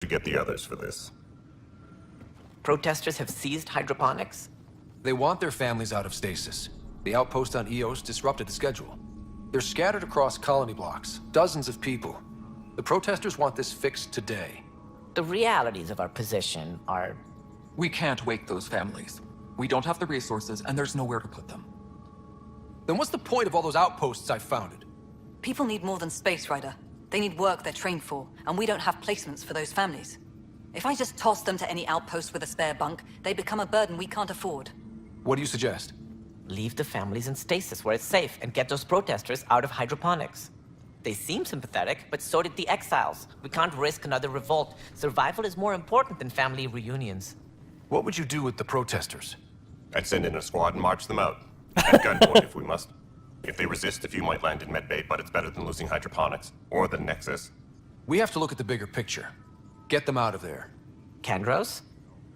To get the others for this. Protesters have seized hydroponics? They want their families out of stasis. The outpost on Eos disrupted the schedule. They're scattered across colony blocks, dozens of people. The protesters want this fixed today. The realities of our position are... We can't wake those families. We don't have the resources, and there's nowhere to put them. Then what's the point of all those outposts I founded? People need more than Space Rider. They need work they're trained for, and we don't have placements for those families. If I just toss them to any outpost with a spare bunk, they become a burden we can't afford. What do you suggest? Leave the families in stasis where it's safe and get those protesters out of hydroponics. They seem sympathetic, but so did the exiles. We can't risk another revolt. Survival is more important than family reunions. What would you do with the protesters? I'd send in a squad and march them out. At gunpoint if we must. If they resist, a few might land in medbay, but it's better than losing hydroponics. Or the Nexus. We have to look at the bigger picture. Get them out of there. Kandros?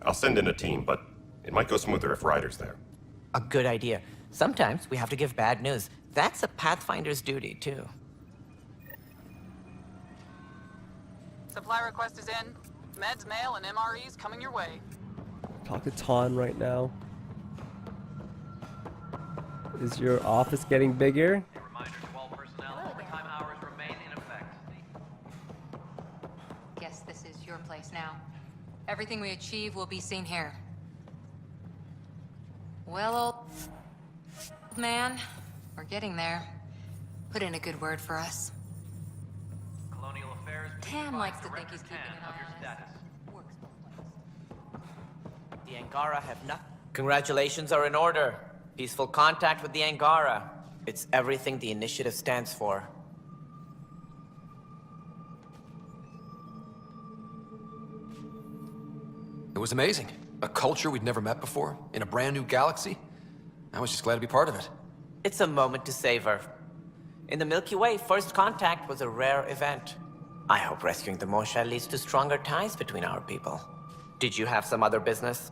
I'll send in a team, but it might go smoother if Ryder's there. A good idea. Sometimes we have to give bad news. That's a Pathfinder's duty, too. Supply request is in. Meds, mail, and MREs coming your way. Talk to Ton right now. Is your office getting bigger? Reminder, 12 personnel, overtime hours remain in effect. Guess this is your place now. Everything we achieve will be seen here. Well, old man, we're getting there. Put in a good word for us. Colonial Affairs. Tan likes to think he's keeping an of your eye on status. us. Works both ways. The Angara have not... Congratulations are in order. Peaceful contact with the Angara. It's everything the initiative stands for. It was amazing. A culture we'd never met before, in a brand new galaxy. I was just glad to be part of it. It's a moment to savor. In the Milky Way, first contact was a rare event. I hope rescuing the Mosha leads to stronger ties between our people. Did you have some other business?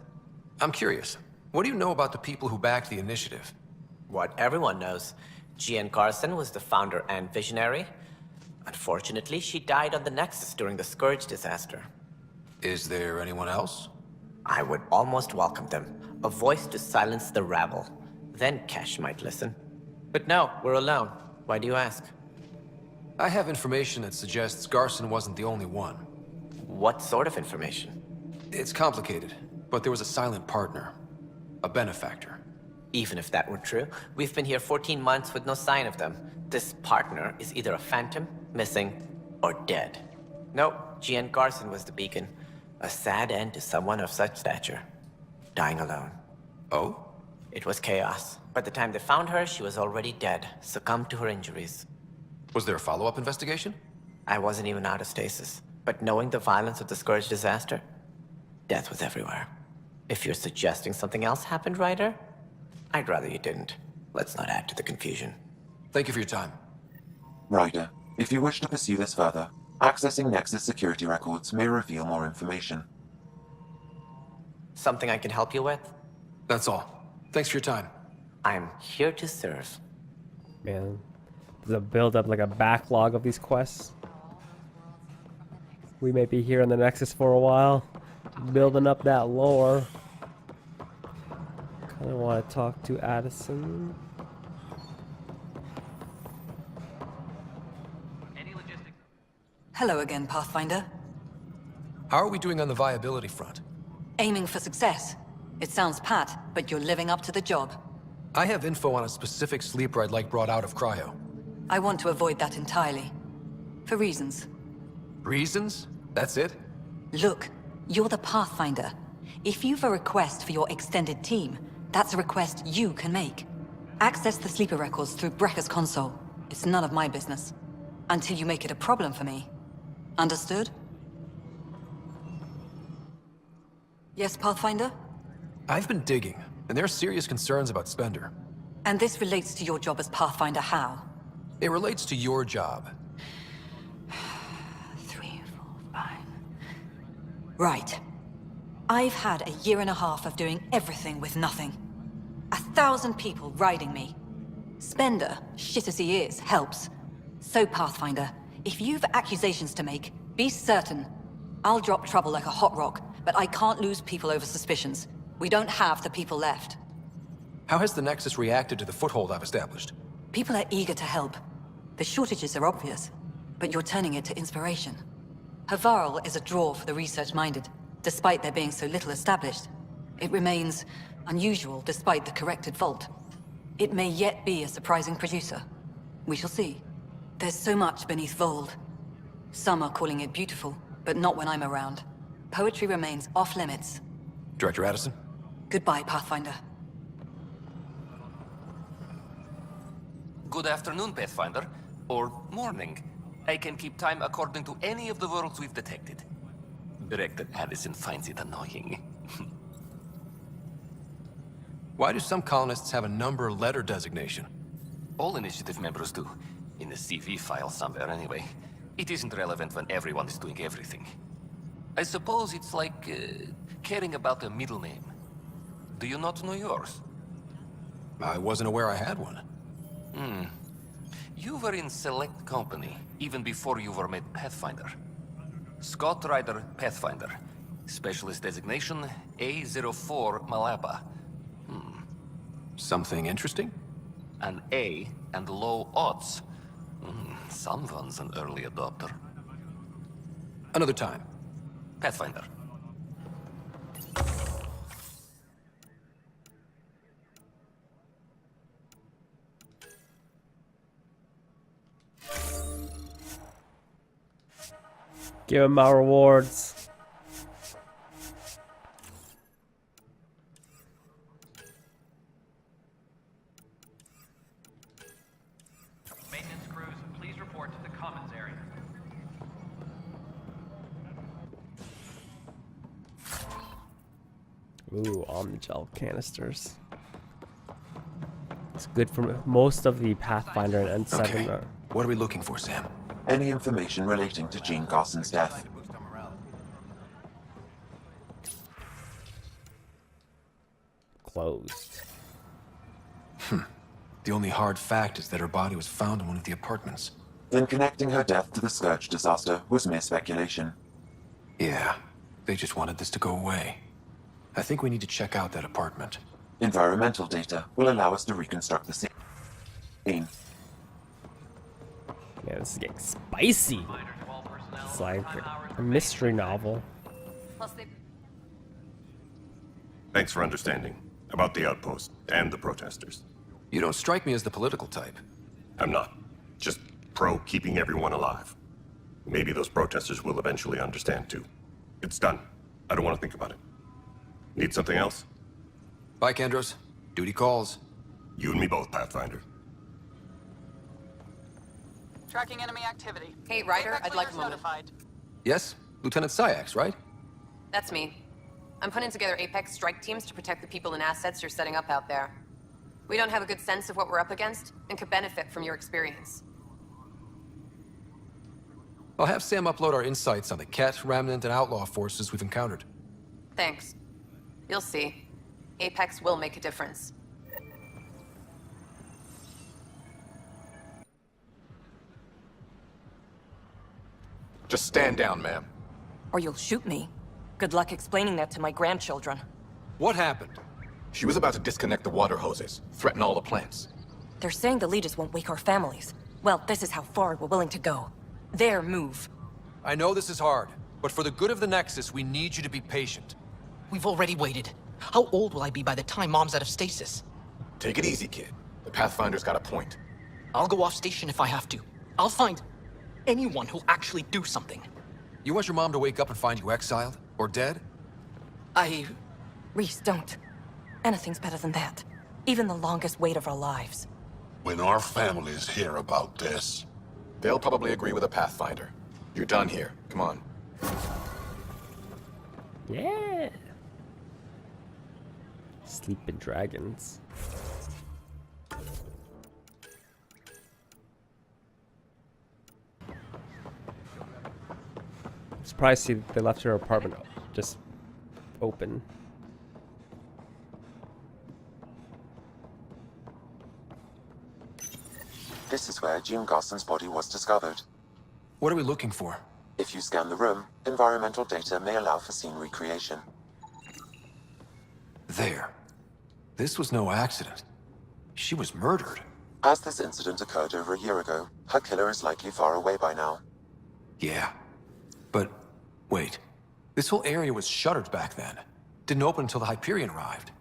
I'm curious. What do you know about the people who backed the initiative? What everyone knows. Gian Carson was the founder and visionary. Unfortunately, she died on the Nexus during the Scourge disaster. Is there anyone else? I would almost welcome them. A voice to silence the rabble. Then Kesh might listen. But no, we're alone. Why do you ask? I have information that suggests Garson wasn't the only one. What sort of information? It's complicated, but there was a silent partner. A benefactor. Even if that were true, we've been here 14 months with no sign of them. This partner is either a phantom, missing, or dead. No, Gian Carson was the beacon. A sad end to someone of such stature. Dying alone. Oh? It was chaos. By the time they found her, she was already dead, succumbed to her injuries. Was there a follow-up investigation? I wasn't even out of stasis. But knowing the violence of the Scourge disaster, death was everywhere. If you're suggesting something else happened, Ryder, I'd rather you didn't. Let's not add to the confusion. Thank you for your time. Ryder, if you wish to pursue this further, accessing Nexus security records may reveal more information. Something I can help you with? That's all. Thanks for your time. I'm here to serve. Man, there's a build up like a backlog of these quests. We may be here in the Nexus for a while, building up that lore. Kind of want to talk to Addison. Hello again, Pathfinder. How are we doing on the viability front? Aiming for success. It sounds pat, but you're living up to the job. I have info on a specific sleeper I'd like brought out of cryo. I want to avoid that entirely. For reasons. Reasons? That's it? Look, you're the Pathfinder. If you've a request for your extended team, that's a request you can make. Access the sleeper records through Brekker's console. It's none of my business. Until you make it a problem for me. Understood? Yes, Pathfinder? I've been digging, and there are serious concerns about Spender. And this relates to your job as Pathfinder how? It relates to your job. 3, 4, 5... Right. I've had a year and a half of doing everything with nothing. 1,000 people riding me. Spender, shit as he is, helps. So Pathfinder, if you've accusations to make, be certain I'll drop trouble like a hot rock, but I can't lose people over suspicions. We don't have the people left. How has the Nexus reacted to the foothold I've established? People are eager to help. The shortages are obvious, but you're turning it to inspiration. Havarl is a draw for the research-minded, despite there being so little established. It remains unusual despite the corrected vault. It may yet be a surprising producer. We shall see. There's so much beneath Vold. Some are calling it beautiful, but not when I'm around. Poetry remains off-limits. Director Addison? Goodbye, Pathfinder. Good afternoon, Pathfinder. Or morning. I can keep time according to any of the worlds we've detected. Director Addison finds it annoying. Why do some colonists have a number or letter designation? All initiative members do. In the CV file somewhere, anyway. It isn't relevant when everyone is doing everything. I suppose it's like caring about a middle name. Do you not know yours? I wasn't aware I had one. You were in select company, even before you were made Pathfinder. Scott Ryder, Pathfinder. Specialist designation, A04 Malapa. Something interesting? An A and low odds. Someone's an early adopter. Another time. Pathfinder. Give him our rewards. Maintenance crews, please report to the commons area. Ooh, Omnigel canisters. It's good for most of the Pathfinder and N7. Okay. What are we looking for, Sam? Any information relating to Jean Garson's death. Closed. The only hard fact is that her body was found in one of the apartments. Then connecting her death to the Scourge disaster was mere speculation. Yeah, they just wanted this to go away. I think we need to check out that apartment. Environmental data will allow us to reconstruct the scene. Yeah, this is getting spicy. It's like a mystery novel. Thanks for understanding about the outpost and the protesters. You don't strike me as the political type. I'm not. Just pro keeping everyone alive. Maybe those protesters will eventually understand too. It's done. I don't want to think about it. Need something else? Bye, Kendros. Duty calls. You and me both, Pathfinder. Tracking enemy activity. Hey, Ryder, Apex I'd like a leaders moment. notified. Yes? Lieutenant Syax, right? That's me. I'm putting together Apex strike teams to protect the people and assets you're setting up out there. We don't have a good sense of what we're up against, and could benefit from your experience. I'll have Sam upload our insights on the Ket, Remnant, and Outlaw forces we've encountered. Thanks. You'll see. Apex will make a difference. Just stand down, ma'am. Or you'll shoot me. Good luck explaining that to my grandchildren. What happened? She was about to disconnect the water hoses, threaten all the plants. They're saying the Legis won't wake our families. Well, this is how far we're willing to go. Their move. I know this is hard, but for the good of the Nexus, we need you to be patient. We've already waited. How old will I be by the time Mom's out of stasis? Take it easy, kid. The Pathfinder's got a point. I'll go off station if I have to. I'll find anyone who'll actually do something. You want your mom to wake up and find you exiled? Or dead? Reese, don't. Anything's better than that. Even the longest wait of our lives. When our families hear about this... They'll probably agree with a Pathfinder. You're done here. Come on. Yeah. Sleeping dragons. Surprised to see they left her apartment just open. This is where Jean Garson's body was discovered. What are we looking for? If you scan the room, environmental data may allow for scene recreation. There. This was no accident. She was murdered. As this incident occurred over a year ago, her killer is likely far away by now. Yeah. But, wait. This whole area was shuttered back then. Didn't open until the Hyperion arrived.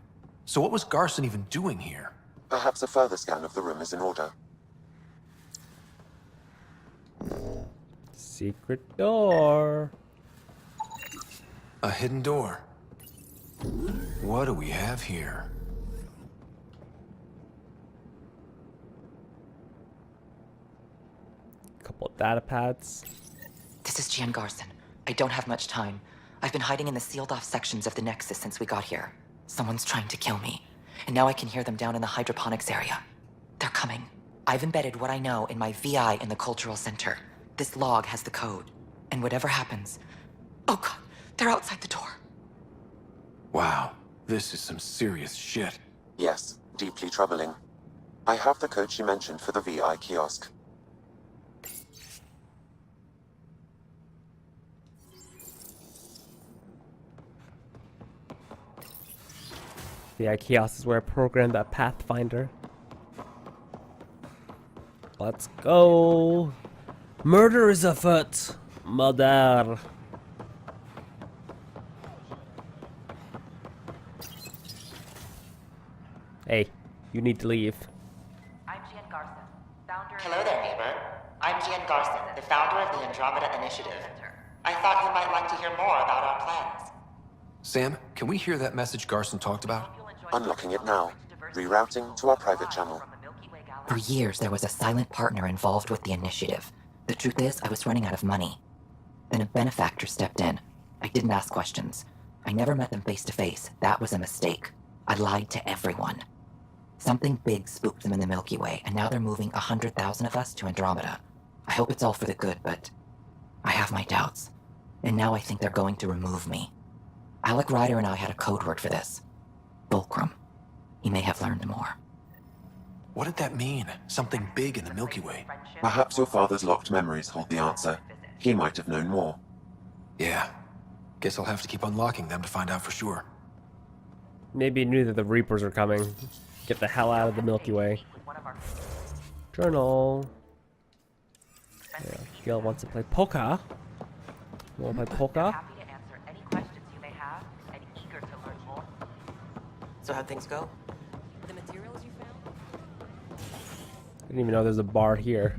So what was Garson even doing here? Perhaps a further scan of the room is in order. Secret door. A hidden door. What do we have here? Couple data pads. This is Gian Garson. I don't have much time. I've been hiding in the sealed-off sections of the Nexus since we got here. Someone's trying to kill me, and now I can hear them down in the hydroponics area. They're coming. I've embedded what I know in my VI in the Cultural Center. This log has the code, and whatever happens... Oh god, they're outside the door. Wow, this is some serious shit. Yes, deeply troubling. I have the code she mentioned for the VI kiosk. The kiosk is where I programmed that Pathfinder. Let's go. Murder is afoot. Mother. Hey, you need to leave. I'm Gian Garson, founder. Hello there, neighbor. I'm Gian Garson, the founder of the Andromeda Initiative. I thought you might like to hear more about our plans. Sam, can we hear that message Garson talked about? Unlocking it now. Rerouting to our private channel. For years, there was a silent partner involved with the initiative. The truth is, I was running out of money. Then a benefactor stepped in. I didn't ask questions. I never met them face to face. That was a mistake. I lied to everyone. Something big spooked them in the Milky Way, and now they're moving 100,000 of us to Andromeda. I hope it's all for the good, but I have my doubts. And now I think they're going to remove me. Alec Ryder and I had a code word for this. Fulcrum. He may have learned more. What did that mean? Something big in the Milky Way? Perhaps your father's locked memories hold the answer. He might have known more. Yeah. Guess I'll have to keep unlocking them to find out for sure. Maybe he knew that the Reapers are coming. Get the hell out of the Milky Way. Journal. Yeah, Gil wants to play poker. You want to play poker? So how'd things go? The materials you found? I didn't even know there's a bar here.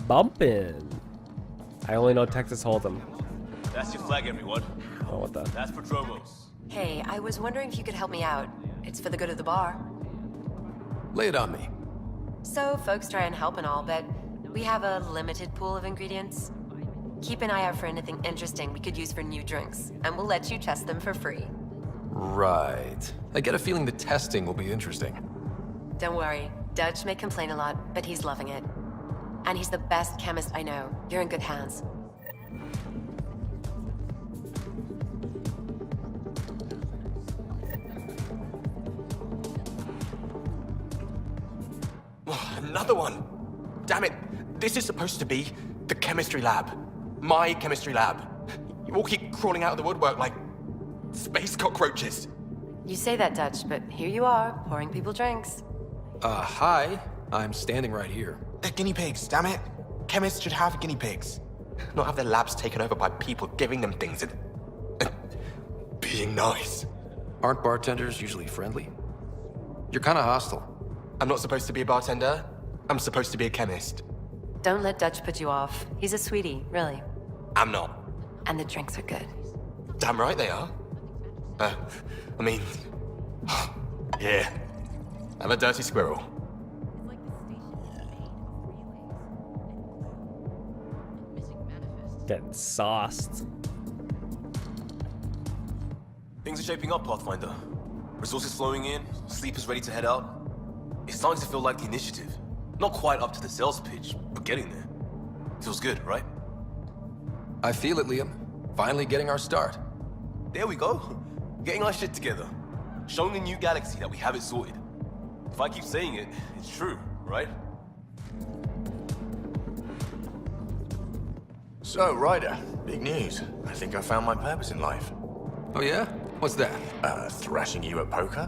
Bumpin'. I only know Texas Hold'em. That's your flag, everyone. Oh, what the? That's for Dromos. Hey, I was wondering if you could help me out. It's for the good of the bar. Lay it on me. So, folks try and help and all, but we have a limited pool of ingredients. Keep an eye out for anything interesting we could use for new drinks, and we'll let you test them for free. Right. I get a feeling the testing will be interesting. Don't worry, Dutch may complain a lot, but he's loving it. And he's the best chemist I know. You're in good hands. Another one! Damn it! This is supposed to be the chemistry lab. My chemistry lab. You all keep crawling out of the woodwork like space cockroaches. You say that, Dutch, but here you are, pouring people drinks. Hi. I'm standing right here. They're guinea pigs, damn it. Chemists should have guinea pigs. Not have their labs taken over by people giving them things and being nice. Aren't bartenders usually friendly? You're kind of hostile. I'm not supposed to be a bartender. I'm supposed to be a chemist. Don't let Dutch put you off. He's a sweetie, really. I'm not. And the drinks are good. Damn right they are. I mean... yeah. I'm a dirty squirrel. Getting sauced. Things are shaping up, Pathfinder. Resources flowing in, sleepers ready to head out. It's starting to feel like the initiative. Not quite up to the sales pitch, but getting there. Feels good, right? I feel it, Liam. Finally getting our start. There we go. Getting our shit together. Showing the new galaxy that we have it sorted. If I keep saying it, it's true, right? So, Ryder, big news. I think I found my purpose in life. Oh yeah? What's that? Thrashing you at poker?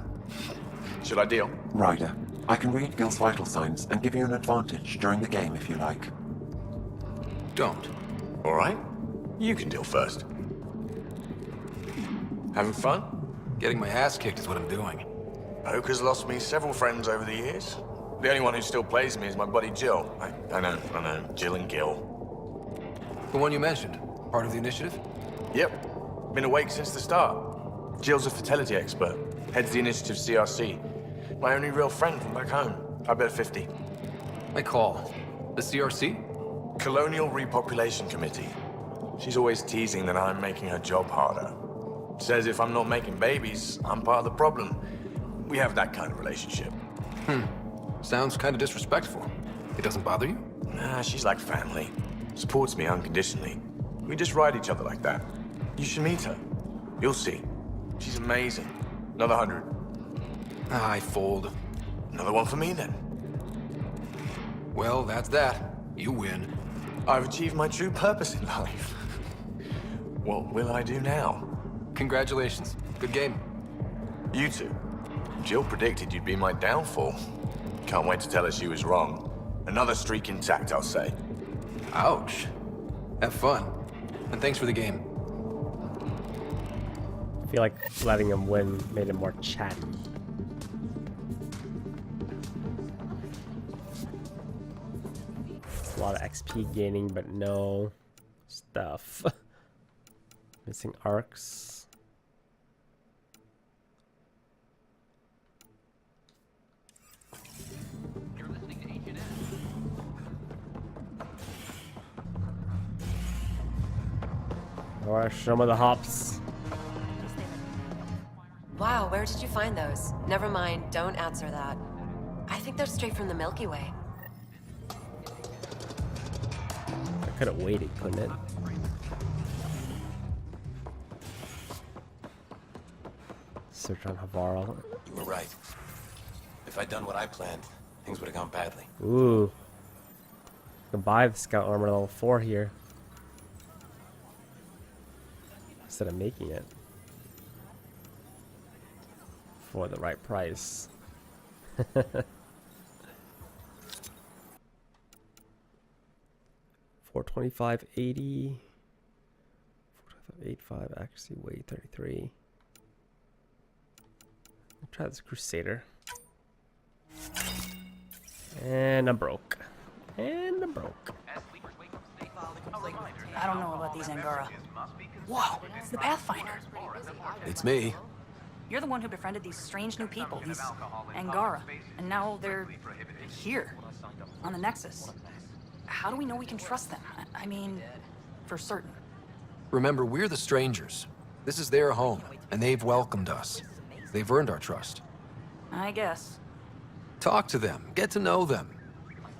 Should I deal? Ryder, I can read Gil's vital signs and give you an advantage during the game if you like. Don't. All right. You can deal first. Having fun? Getting my ass kicked is what I'm doing. Poker's lost me several friends over the years. The only one who still plays me is my buddy Jill. I know. Jill and Gil. The one you mentioned. Part of the initiative? Yep. Been awake since the start. Jill's a fertility expert. Heads the initiative CRC. My only real friend from back home. I bet 50. I call. The CRC? Colonial Repopulation Committee. She's always teasing that I'm making her job harder. Says if I'm not making babies, I'm part of the problem. We have that kind of relationship. Sounds kind of disrespectful. It doesn't bother you? Nah, she's like family. Supports me unconditionally. We just ride each other like that. You should meet her. You'll see. She's amazing. Another 100. I fold. Another one for me, then. Well, that's that. You win. I've achieved my true purpose in life. What will I do now? Congratulations. Good game. You two. Jill predicted you'd be my downfall. Can't wait to tell her she was wrong. Another streak intact, I'll say. Ouch. Have fun. And thanks for the game. I feel like letting him win made him more chatty. It's a lot of XP gaining, but no stuff. Missing arcs. Or some of the hops. Wow, where did you find those? Never mind, don't answer that. I think they're straight from the Milky Way. I could have waited, couldn't it? Search on Havarl. You were right. If I'd done what I planned, things would have gone badly. Ooh. You can buy the scout armor level 4 here. Instead of making it. For the right price. $425.80. $425.85 accuracy, weight 33. I'll try this Crusader. And I'm broke. And I'm broke. I don't know about these Angara. Whoa, it's the Pathfinder. It's me. You're the one who befriended these strange new people, these Angara. And now they're here, on the Nexus. How do we know we can trust them? I mean, for certain. Remember, we're the strangers. This is their home, and they've welcomed us. They've earned our trust. I guess. Talk to them. Get to know them.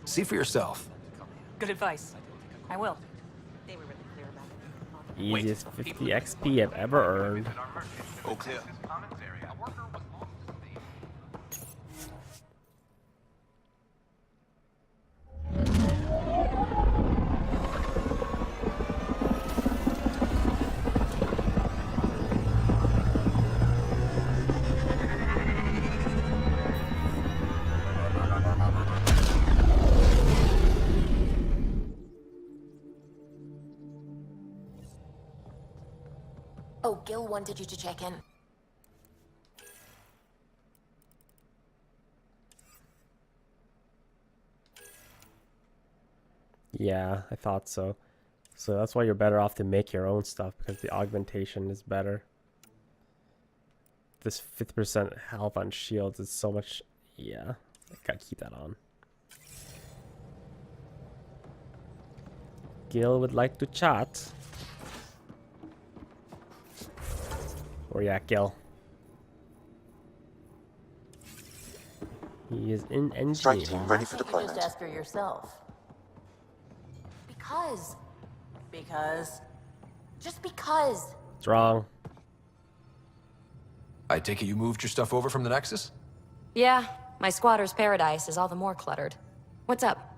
See for yourself. Good advice. I will. Easiest 50 XP I've ever earned. All clear. Oh, Gil wanted you to check in. Yeah, I thought so. So that's why you're better off to make your own stuff, because the augmentation is better. This 50% health on shields is so much. Yeah, I gotta keep that on. Gil would like to chat. Where you at, Gil? He is in NG. Strike team ready for Just deployment. ask her yourself. Because. Just because. What's wrong? I take it you moved your stuff over from the Nexus? Yeah, my squatter's paradise is all the more cluttered. What's up?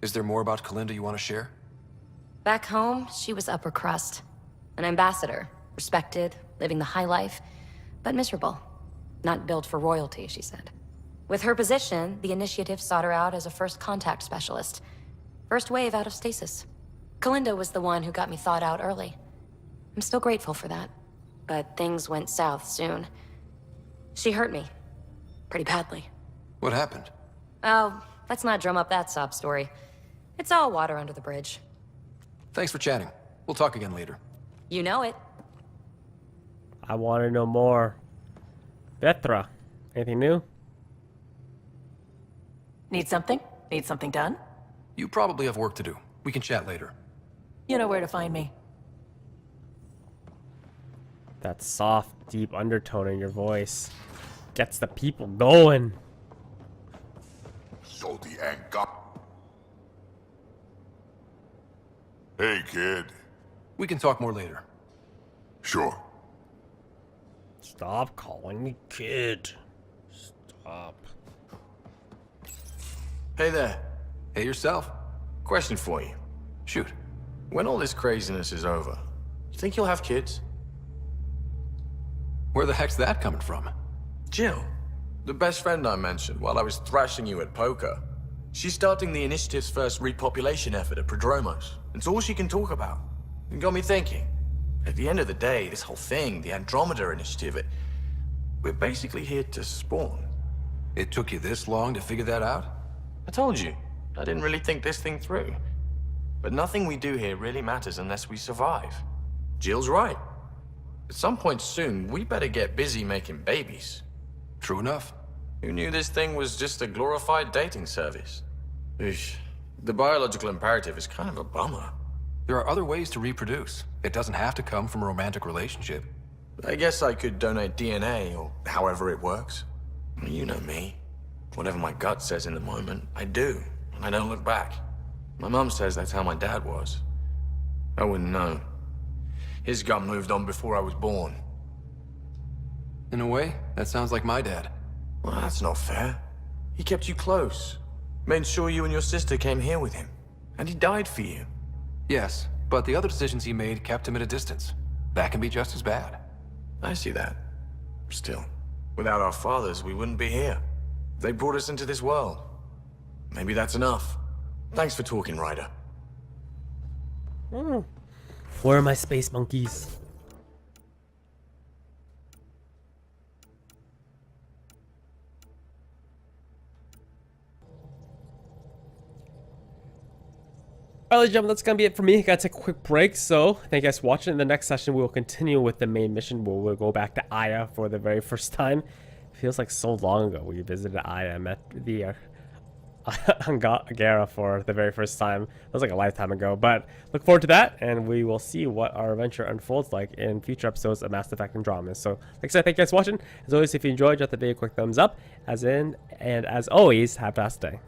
Is there more about Kalinda you want to share? Back home, she was upper crust. An ambassador, respected, living the high life, but miserable. Not built for royalty, she said. With her position, the initiative sought her out as a first contact specialist. First wave out of stasis. Kalinda was the one who got me thawed out early. I'm still grateful for that. But things went south soon. She hurt me. Pretty badly. What happened? Oh, let's not drum up that sob story. It's all water under the bridge. Thanks for chatting. We'll talk again later. You know it. I want to know more. Vetra, anything new? Need something? Need something done? You probably have work to do. We can chat later. You know where to find me. That soft, deep undertone in your voice gets the people going. So the anchor. Hey, kid. We can talk more later. Sure. Stop calling me kid. Stop. Hey there. Hey yourself. Question for you. Shoot. When all this craziness is over, you think you'll have kids? Where the heck's that coming from? Jill, the best friend I mentioned while I was thrashing you at poker. She's starting the initiative's first repopulation effort at Prodromos. It's all she can talk about. It got me thinking. At the end of the day, this whole thing, the Andromeda initiative, we're basically here to spawn. It took you this long to figure that out? I told you, I didn't really think this thing through. But nothing we do here really matters unless we survive. Jill's right. At some point soon, we better get busy making babies. True enough. Who knew this thing was just a glorified dating service? Eesh. The biological imperative is kind of a bummer. There are other ways to reproduce. It doesn't have to come from a romantic relationship. I guess I could donate DNA, or however it works. You know me. Whatever my gut says in the moment, I do, and I don't look back. My mum says that's how my dad was. I wouldn't know. His gut moved on before I was born. In a way, that sounds like my dad. Well, that's not fair. He kept you close. Made sure you and your sister came here with him. And he died for you. Yes, but the other decisions he made kept him at a distance. That can be just as bad. I see that. Still, without our fathers, we wouldn't be here. They brought us into this world. Maybe that's enough. Thanks for talking, Ryder. Where are my space monkeys? Alright, ladies and gentlemen, that's gonna be it for me. I gotta take a quick break, so thank you guys for watching. In the next session, we will continue with the main mission where we'll go back to Aya for the very first time. It feels like so long ago we visited Aya and met the Angara for the very first time. It was like a lifetime ago, but look forward to that, and we will see what our adventure unfolds like in future episodes of Mass Effect Andromeda. So, like I said, thank you guys for watching. As always, if you enjoyed, drop the video a quick thumbs up. And as always, have a fast day.